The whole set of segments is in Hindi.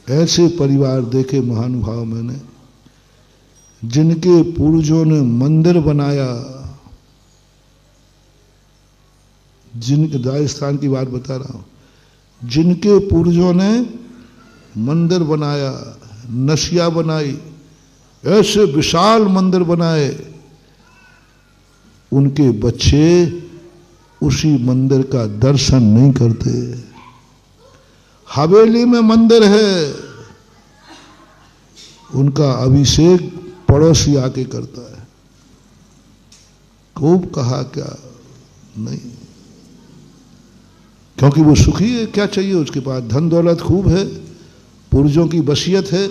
ऐसे परिवार देखे महानुभाव मैंने, जिनके पूर्वजों ने मंदिर बनाया। जिनके, राजस्थान की बात बता रहा हूं, जिनके पूर्वजों ने मंदिर बनाया, नसिया बनाई, ऐसे विशाल मंदिर बनाए, उनके बच्चे उसी मंदिर का दर्शन नहीं करते। हवेली में मंदिर है, उनका अभिषेक पड़ोसी आके करता है। खूब कहा, क्या नहीं, क्योंकि वो सुखी है, क्या चाहिए उसके पास, धन दौलत खूब है, पूर्वजों की वसीयत है।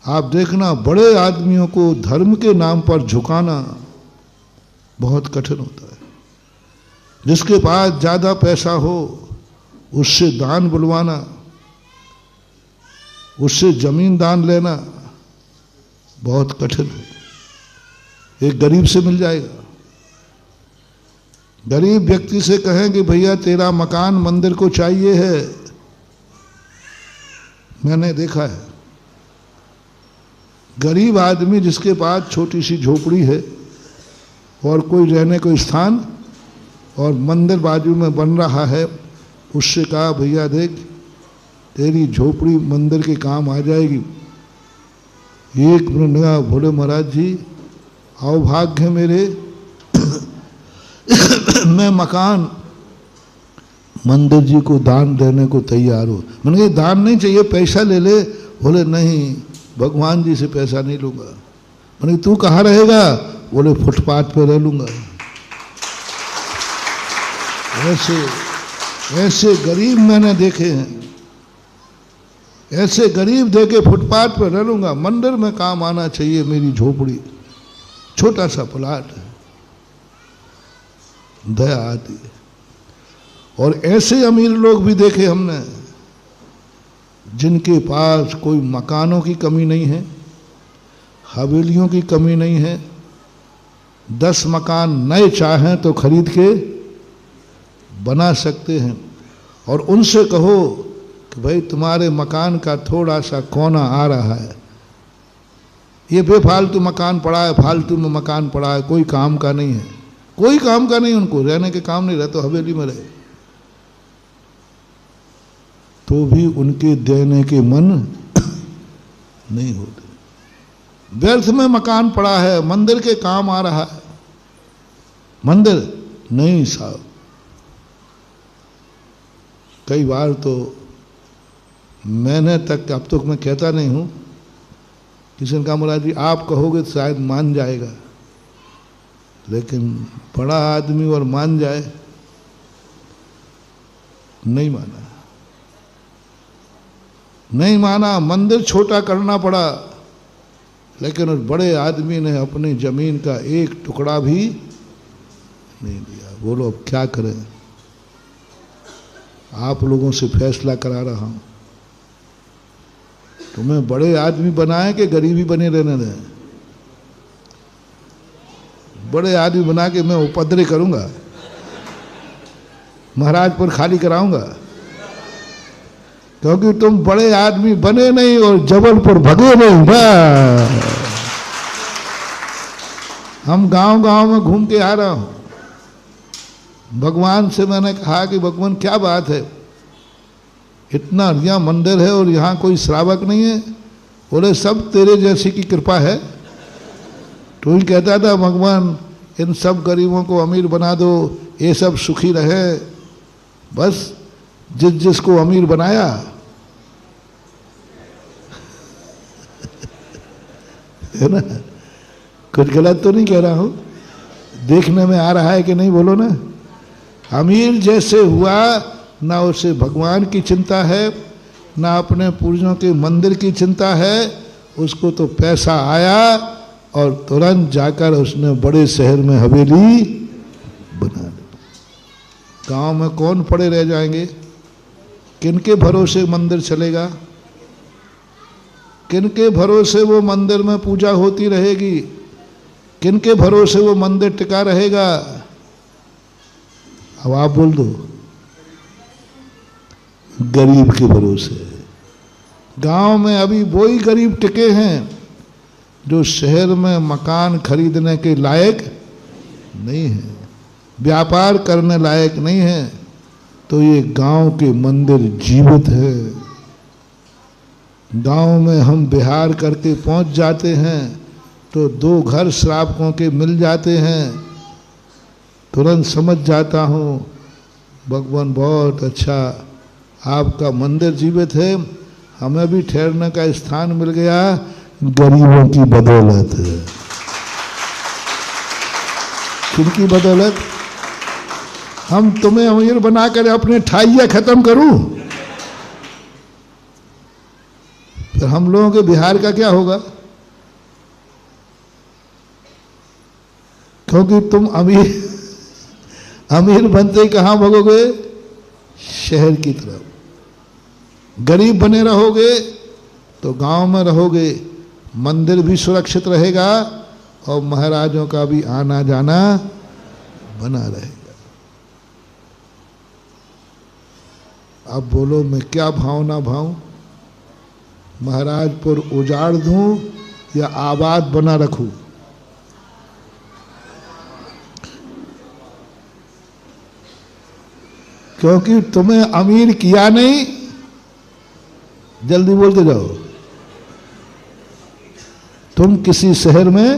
आप देखना, बड़े आदमियों को धर्म के नाम पर झुकाना बहुत कठिन होता है। जिसके पास ज्यादा पैसा हो उससे दान बुलवाना, उससे जमीन दान लेना बहुत कठिन है। एक गरीब से मिल जाएगा। गरीब व्यक्ति से कहें कि भैया तेरा मकान मंदिर को चाहिए है, मैंने देखा है। गरीब आदमी जिसके पास छोटी सी झोपड़ी है और कोई रहने को स्थान और मंदिर बाजू में बन रहा है, उससे कहा भैया देख तेरी झोपड़ी मंदिर के काम आ जाएगी। एक मिनट कहा, बोले महाराज जी अवभाग्य मेरे मैं मकान मंदिर जी को दान देने को तैयार हूं। मैंने कहा दान नहीं चाहिए, पैसा ले ले। बोले नहीं, भगवान जी से पैसा नहीं लूंगा। मैंने तू कहाँ रहेगा? बोले फुटपाथ पे रह लूंगा। ऐसे गरीब मैंने देखे हैं, ऐसे गरीब देखे फुटपाथ पर रह लूंगा, मंदिर में काम आना चाहिए मेरी झोपड़ी, छोटा सा प्लाट है। दया आती है। और ऐसे अमीर लोग भी देखे हमने, जिनके पास कोई मकानों की कमी नहीं है, हवेलियों की कमी नहीं है, 10 मकान नए चाहें तो खरीद के बना सकते हैं। और उनसे कहो कि भाई तुम्हारे मकान का थोड़ा सा कोना आ रहा है, ये बेफालतू मकान पड़ा है, फालतू में मकान पड़ा है, कोई काम का नहीं है, कोई काम का नहीं, उनको रहने के काम नहीं, रहते हवेली में रहे, तो भी उनके देने के मन नहीं होते। व्यर्थ में मकान पड़ा है, मंदिर के काम आ रहा है, मंदिर नहीं साहब। कई बार तो मैंने तक, अब तो मैं कहता नहीं हूं, किसी ने कहा महाराज जी आप कहोगे तो शायद मान जाएगा, लेकिन बड़ा आदमी और मान जाए, नहीं माना, नहीं माना। मंदिर छोटा करना पड़ा, लेकिन उस बड़े आदमी ने अपनी जमीन का एक टुकड़ा भी नहीं दिया। बोलो अब क्या करें? आप लोगों से फैसला करा रहा हूं, तुम्हें बड़े आदमी बनाए कि गरीबी बने रहने दें? बड़े आदमी बना के मैं उपद्रव करूंगा, महाराजपुर खाली कराऊंगा, क्योंकि तुम बड़े आदमी बने नहीं और जबलपुर भगे नहीं। हम गांव गांव में घूम के आ रहा हूं। भगवान से मैंने कहा कि भगवान क्या बात है, इतना यहाँ मंदिर है और यहाँ कोई श्रावक नहीं है? बोले सब तेरे जैसी की कृपा है। तो ही कहता था भगवान इन सब गरीबों को अमीर बना दो, ये सब सुखी रहे, बस जिस जिसको अमीर बनाया है ना। कुछ गलत तो नहीं कह रहा हूं, देखने में आ रहा है कि नहीं? बोलो ना। अमीर जैसे हुआ, ना उसे भगवान की चिंता है, ना अपने पूर्वजों के मंदिर की चिंता है, उसको तो पैसा आया और तुरंत जाकर उसने बड़े शहर में हवेली बना ली। गांव में कौन पड़े रह जाएंगे? किनके भरोसे मंदिर चलेगा? किनके भरोसे वो मंदिर में पूजा होती रहेगी? किनके भरोसे वो मंदिर टिका रहेगा? अब आप बोल दो। गरीब के भरोसे। गांव में अभी वही गरीब टिके हैं जो शहर में मकान खरीदने के लायक नहीं है, व्यापार करने लायक नहीं है। तो ये गांव के मंदिर जीवित है। गांव में हम विहार करके पहुंच जाते हैं तो 2 घर श्रावकों के मिल जाते हैं। तुरंत समझ जाता हूँ भगवान बहुत अच्छा, आपका मंदिर जीवित है, हमें भी ठहरने का स्थान मिल गया गरीबों की बदौलत। किनकी बदौलत? हम तुम्हें अमीर बनाकर अपने ठाइया खत्म करूं, फिर हम लोगों के बिहार का क्या होगा? क्योंकि तुम अमीर बनते कहां भगोगे? शहर की तरफ। गरीब बने रहोगे तो गांव में रहोगे, मंदिर भी सुरक्षित रहेगा और महाराजों का भी आना जाना बना रहेगा। अब बोलो मैं क्या भावना भाऊं? महाराजपुर उजाड़ दूं या आबाद बना रखूं? क्योंकि तुम्हें अमीर किया नहीं, जल्दी बोलते जाओ। तुम किसी शहर में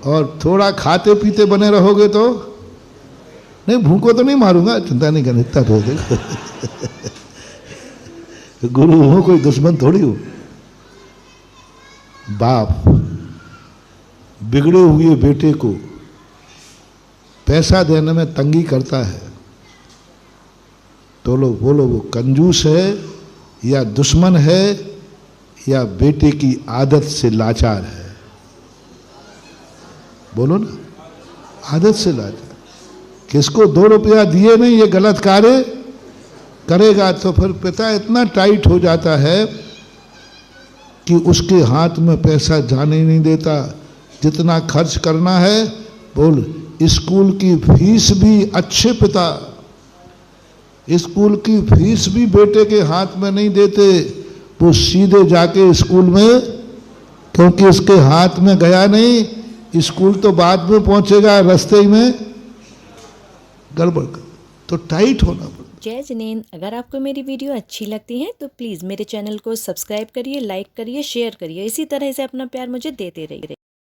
और थोड़ा खाते पीते बने रहोगे तो नहीं, भूखो तो नहीं मारूंगा, चिंता नहीं करना, इतना तो देखो। गुरु हो, कोई दुश्मन थोड़ी हो। बाप बिगड़े हुए बेटे को पैसा देने में तंगी करता है तो लोग बोलो वो कंजूस है या दुश्मन है या बेटे की आदत से लाचार है? बोलो ना, आदत से लाचार। किसको 2 रुपया दिए नहीं ये गलत कार्य करेगा तो फिर पिता इतना टाइट हो जाता है कि उसके हाथ में पैसा जाने नहीं देता। जितना खर्च करना है, बोल स्कूल की फीस भी अच्छे पिता स्कूल की फीस भी बेटे के हाथ में नहीं देते, वो सीधे जाके स्कूल में, क्योंकि इसके हाथ में गया नहीं, स्कूल तो बाद में पहुंचेगा, रास्ते में गड़बड़ कर, तो टाइट होना पड़ता। जय जिनेंद्र, अगर आपको मेरी वीडियो अच्छी लगती है तो प्लीज़ मेरे चैनल को सब्सक्राइब करिए, लाइक करिए, शेयर करिए। इसी तरह से अपना प्यार मुझे देते रहिए।